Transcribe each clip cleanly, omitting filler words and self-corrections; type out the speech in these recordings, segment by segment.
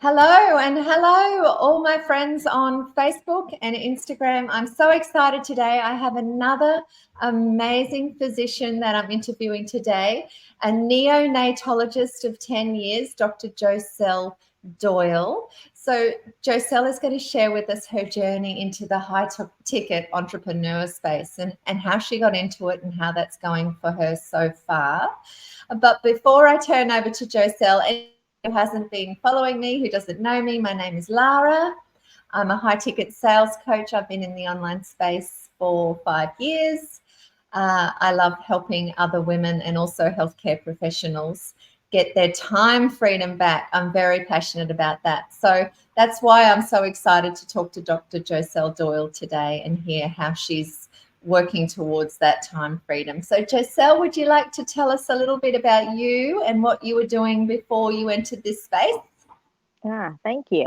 Hello and hello, all my friends on Facebook and Instagram. I'm so excited today. I have another amazing physician that I'm interviewing today, a neonatologist of 10 years, Dr. Josel Doyle. So, Josel is going to share with us her journey into the high ticket entrepreneur space and how she got into it and how that's going for her so far. But before I turn over to Josel, who hasn't been following me, who doesn't know me, my name is Lara. I'm a high ticket sales coach. I've been in the online space for 5 years. I love helping other women and also healthcare professionals get their time freedom back. I'm very passionate about that. So that's why I'm so excited to talk to Dr. Josel Doyle today and hear how she's working towards that time freedom. So Josel, would you like to tell us a little bit about you and what you were doing before you entered this space? Thank you.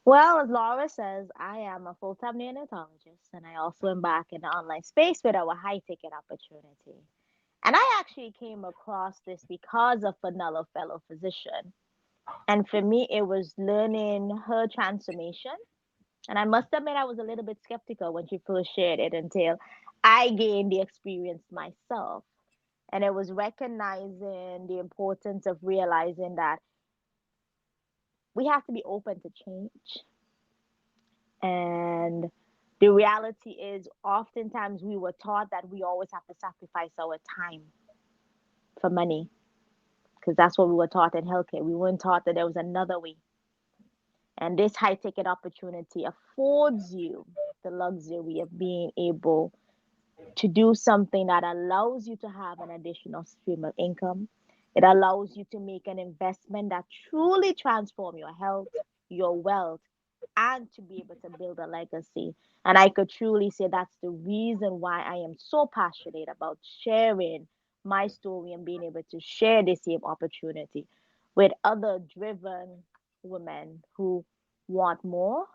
Well, as Laura says, I am a full-time neonatologist, and I also embark in the online space with our high-ticket opportunity. And I actually came across this because of another fellow physician. And for me, it was learning her transformation. And I must admit, I was a little bit skeptical when she first shared it until I gained the experience myself. And it was recognizing the importance of realizing that we have to be open to change. And the reality is, oftentimes we were taught that we always have to sacrifice our time for money because that's what we were taught in healthcare. We weren't taught that there was another way. And this high ticket opportunity affords you the luxury of being able to do something that allows you to have an additional stream of income. It allows you to make an investment that truly transform your health, your wealth, and to be able to build a legacy. And I could truly say that's the reason why I am so passionate about sharing my story and being able to share the same opportunity with other driven women who want more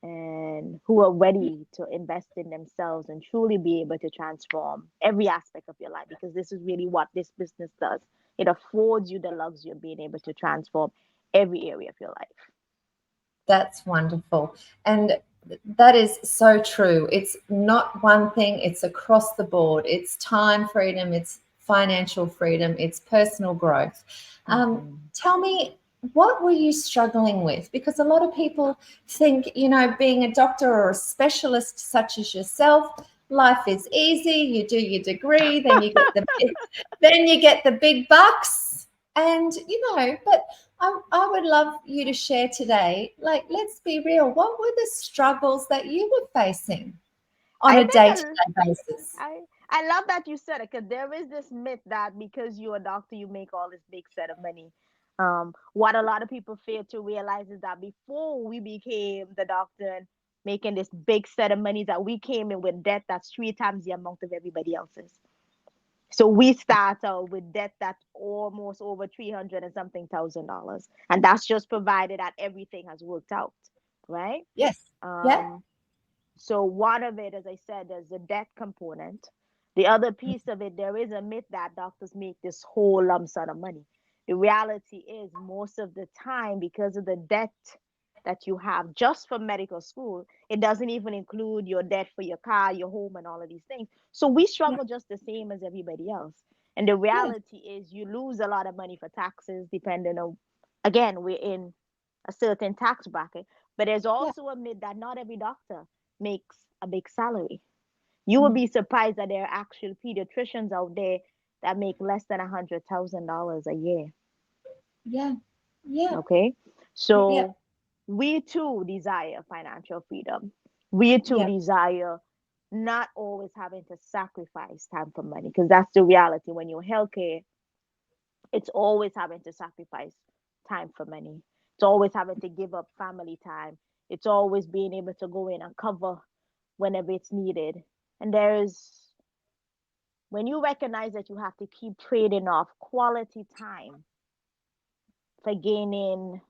and who are ready to invest in themselves and truly be able to transform every aspect of your life, because this is really what this business does. It affords you the luxury of being able to transform every area of your life. That's wonderful. And that is so true. It's not one thing, it's across the board. It's time freedom, it's financial freedom, it's personal growth. Mhm. Tell me, what were you struggling with? Because a lot of people think, being a doctor or a specialist such as yourself, life is easy. You do your degree, then you get the big bucks, and but I would love you to share today, like, let's be real. What were the struggles that you were facing on I a think day-to-day basis? I love that you said it, because there is this myth that because you're a doctor, you make all this big set of money. What a lot of people fail to realize is that before we became the doctor and making this big set of money, that we came in with debt that's 3 times the amount of everybody else's. So we start out with debt that's almost over 300 and something $1,000, and that's just provided that everything has worked out, right? Yes. Yeah. Um, so one of it, as I said, there's the debt component. The other piece of it, there is a myth that doctors make this whole lump sum of money. The reality is, most of the time, because of the debt that you have just for medical school, it doesn't even include your debt for your car, your home, and all of these things. So we Yeah. struggle just the same as everybody else. And the Yes. reality is, you lose a lot of money for taxes, depending on, again, we're in a certain tax bracket. But there's Yeah. also a myth that not every doctor makes a big salary. You would Mhm. be surprised that there are actual pediatricians out there that make less than $100,000 a year. Yeah. Yeah. Okay, Yeah. so we too desire financial freedom. We too Yeah. desire not always having to sacrifice time for money, because that's the reality. When you're healthcare, it's always having to sacrifice time for money. It's always having to give up family time. It's always being able to go in and cover whenever it's needed. And when you recognize that you have to keep trading off quality time for gaining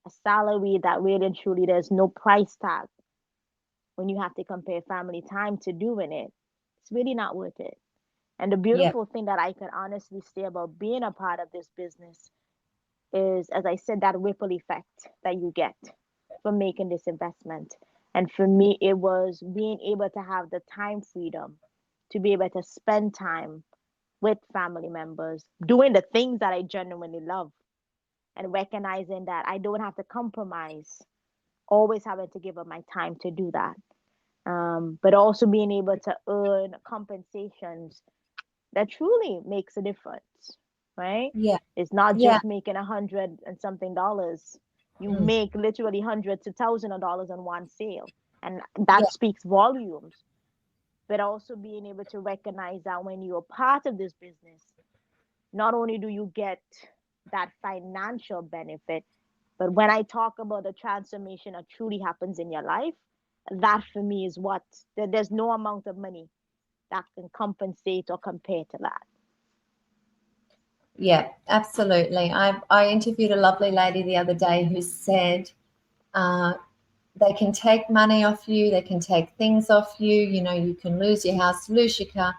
a salary that really and truly there's no price tag, when you have to compare family time to doing it, it's really not worth it. And the Yeah. beautiful thing that I can honestly say about being a part of this business is, as I said, that ripple effect that you get from making this investment. And for me, it was being able to have the time freedom to be able to spend time with family members, doing the things that I genuinely love, and recognizing that I don't have to compromise, always having to give up my time to do that. But also being able to earn compensations that truly makes a difference, right? Yeah. It's not Yeah. just making 100 and something dollars. You Mm. make literally hundreds to thousands of dollars on one sale, and Yeah. that speaks volumes. But also being able to recognize that when you're part of this business, not only do you get that financial benefit, but when I talk about the transformation that truly happens in your life, that for me is what there's no amount of money that can compensate or compare to that. Yeah, absolutely. I interviewed a lovely lady the other day who said uh, they can take money off you, they can take things off you. You know, you can lose your house, lose your car,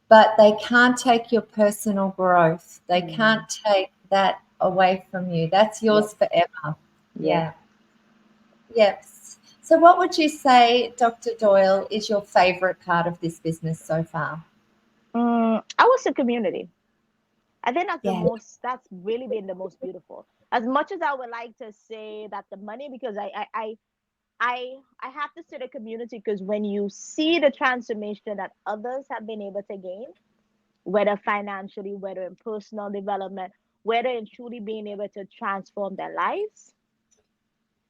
but they can't take your personal growth. They Mm-hmm. can't take that away from you. That's Yes, yours forever. yes. Yeah. Yes. So, what would you say, Dr. Doyle, is your favorite part of this business so far? I was a community. I think that's the Yeah. most, that's really been the most beautiful. As much as I would like to say that the money, because I have to say the community, because when you see the transformation that others have been able to gain, whether financially, whether in personal development, whether in truly being able to transform their lives,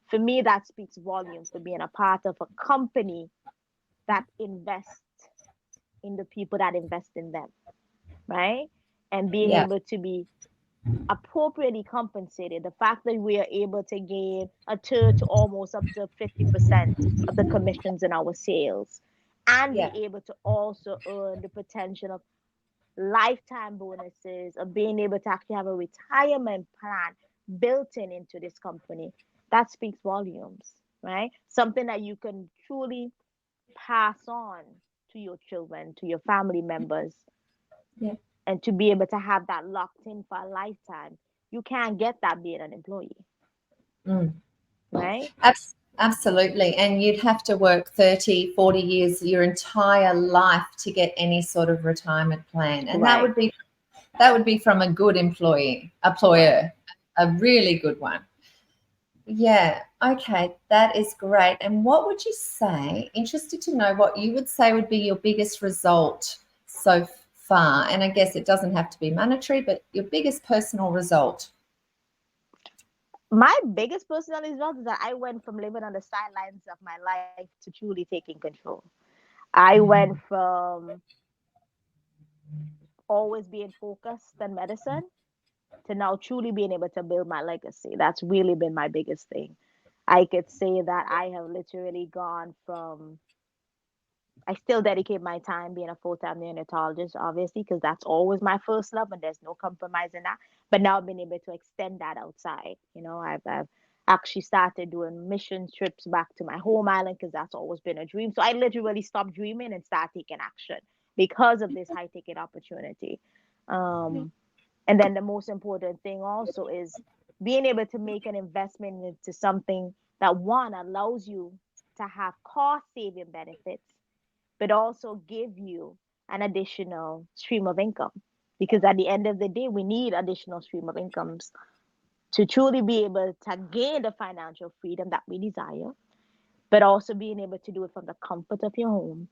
for me, that speaks volume for being a part of a company that invests in the people that invest in them, right? And being Yeah. able to be appropriately compensated. The fact that we are able to gain a third to almost up to 50% of the commissions in our sales, and Yeah. be able to also earn the potential of lifetime bonuses, of being able to actually have a retirement plan built in into this company, that speaks volumes, right? Something that you can truly pass on to your children, to your family members, Yeah. and to be able to have that locked in for a lifetime. You can't get that being an employee, Mm. right? Absolutely. And you'd have to work 30, 40 years, your entire life to get any sort of retirement plan. And Right, that would be from a good right. employer, a really good one. Yeah. Okay. That is great. And what would you say? Interested to know what you would say would be your biggest result so far. And I guess it doesn't have to be monetary, but your biggest personal result. My biggest personal result is that I went from living on the sidelines of my life to truly taking control. I went Mhm. from always being focused on medicine to now truly being able to build my legacy. That's really been my biggest thing. I could say that I have literally gone from, I still dedicate my time being a full-time neonatologist, obviously, because that's always my first love and there's no compromise in that. But now I've been able to extend that outside. I've actually started doing mission trips back to my home island because that's always been a dream. So I literally stopped dreaming and start taking action because of this high ticket opportunity. Um, and then the most important thing also is being able to make an investment into something that, one, allows you to have cost saving benefits, but also give you an additional stream of income. Because at the end of the day, we need additional stream of incomes to truly be able to gain the financial freedom that we desire, but also being able to do it from the comfort of your home,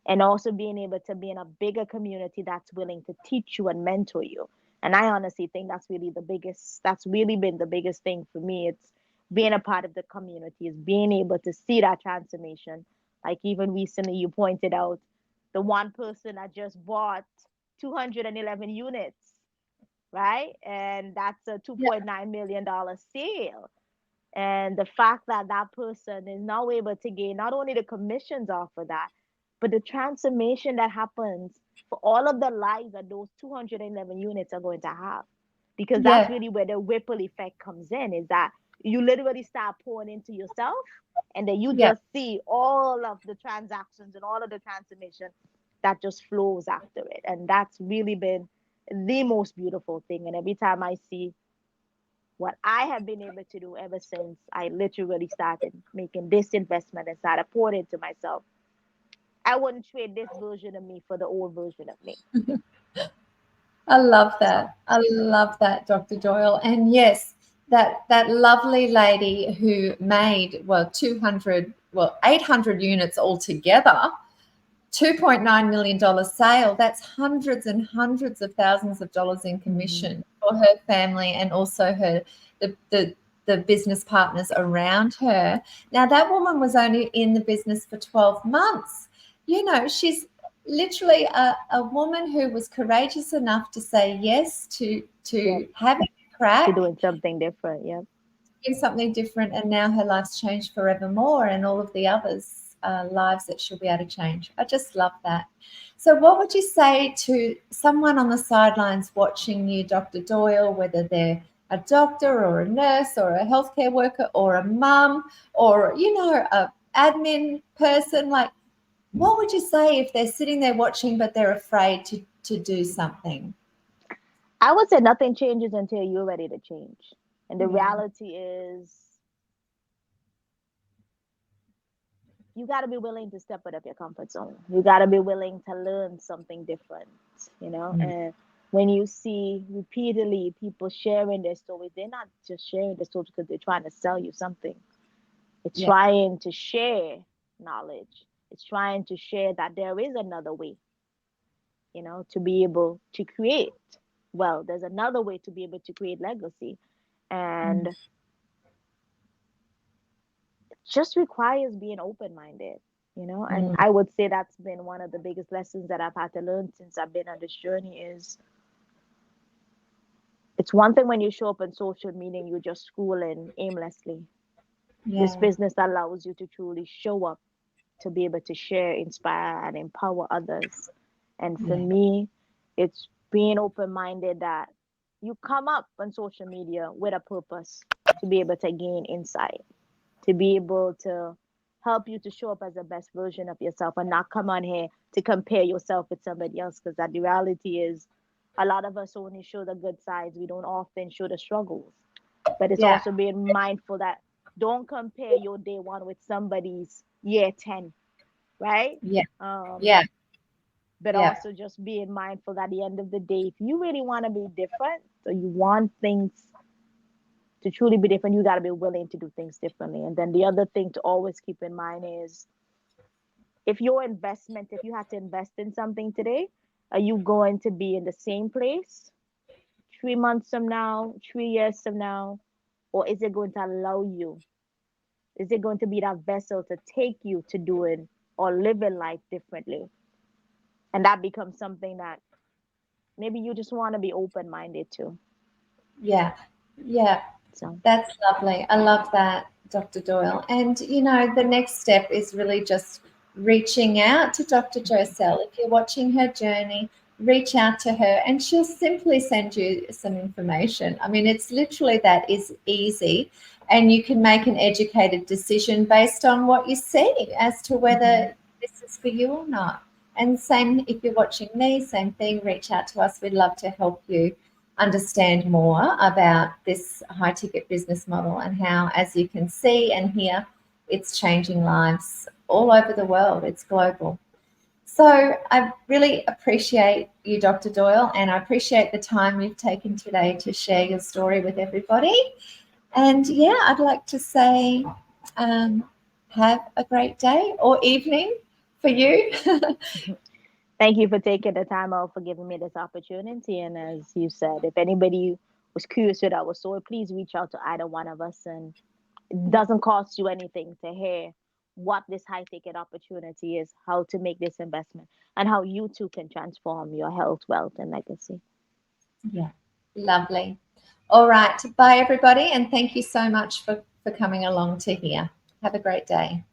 and also being able to be in a bigger community that's willing to teach you and mentor you. And I honestly think that's really been the biggest thing for me. It's being a part of the community, is being able to see that transformation. Like even recently, you pointed out the one person that just bought 211 units, right? And that's a $2.9 million sale. And the fact that that person is now able to gain not only the commissions off of that, but the transformation that happens for all of the lives that those 211 units are going to have. Because that's Yeah. really where the ripple effect comes in, is that you literally start pouring into yourself, and then you Yeah. just see all of the transactions and all of the transformation that just flows after it. And that's really been the most beautiful thing. And every time I see what I have been able to do ever since I literally started making this investment and started pouring into myself, I wouldn't trade this version of me for the old version of me. I love So, that. I love that, Dr. Doyle. And yes, that lovely lady who made 800 units altogether, $2.9 million sale. That's hundreds and hundreds of thousands of dollars in commission for her family and also the business partners around her. Now, that woman was only in the business for 12 months. You know, she's literally a woman who was courageous enough to say yes to yep, having a to crack, doing something different. Yep. doing something different, and now her life's changed forevermore, and all of the others' lives that she'll be able to change. I just love that. So, what would you say to someone on the sidelines watching you, Dr. Doyle, whether they're a doctor or a nurse or a healthcare worker or a mum or, you know, a admin person? Like, what would you say if they're sitting there watching but they're afraid to do something? I would say nothing changes until you're ready to change. And the Yeah. reality is, you got to be willing to step out of your comfort zone. You got to be willing to learn something different, you know? Mm. And when you see repeatedly people sharing their stories, they're not just sharing their stories because they're trying to sell you something. It's Yeah. trying to share knowledge. It's trying to share that there is another way, you know, to be able to create. Well, there's another way to be able to create legacy. Mm. And just requires being open minded, you know. And Mm. I would say that's been one of the biggest lessons that I've had to learn since I've been on this journey is, it's one thing when you show up on social media and you're just scrolling aimlessly. This Yeah. business allows you to truly show up, to be able to share, inspire, and empower others. And for Yeah. me, it's being open minded that you come up on social media with a purpose, to be able to gain insight, to be able to help you to show up as the best version of yourself and not come on here to compare yourself with somebody else. Because that the reality is, a lot of us only show the good sides. We don't often show the struggles. But it's Yeah. also being mindful that don't compare your day one with somebody's year 10, right? Yeah. Um, Yeah. but Yeah. also just being mindful that at the end of the day, if you really want to be different, or you want things to truly be different, you got to be willing to do things differently. And then the other thing to always keep in mind is, if your investment, if you had to invest in something today, are you going to be in the same place 3 months from now, 3 years from now? Or is it going to allow you? Is it going to be that vessel to take you to doing or living life differently? And that becomes something that maybe you just want to be open minded to. Yeah. Yeah. So, That's lovely. I love that, Dr. Doyle. And, you know, the next step is really just reaching out to Dr. Josel. If you're watching her journey, reach out to her and she'll simply send you some information. I mean, it's literally that is easy. And you can make an educated decision based on what you see as to whether this is for you or not. And same if you're watching me, same thing, reach out to us. We'd love to help you understand more about this high ticket business model and how, as you can see and hear, it's changing lives all over the world. It's global. So I really appreciate you, Dr. Doyle, and I appreciate the time you've taken today to share your story with everybody. And yeah, I'd like to say have a great day or evening for you. thank you for taking the time out, for giving me this opportunity. And as you said, if anybody was curious with our story, please reach out to either one of us. And it doesn't cost you anything to hear what this high ticket opportunity is, how to make this investment, and how you too can transform your health, wealth, and legacy. Yeah, lovely. All right. Bye, everybody. And thank you so much for coming along to here. Have a great day.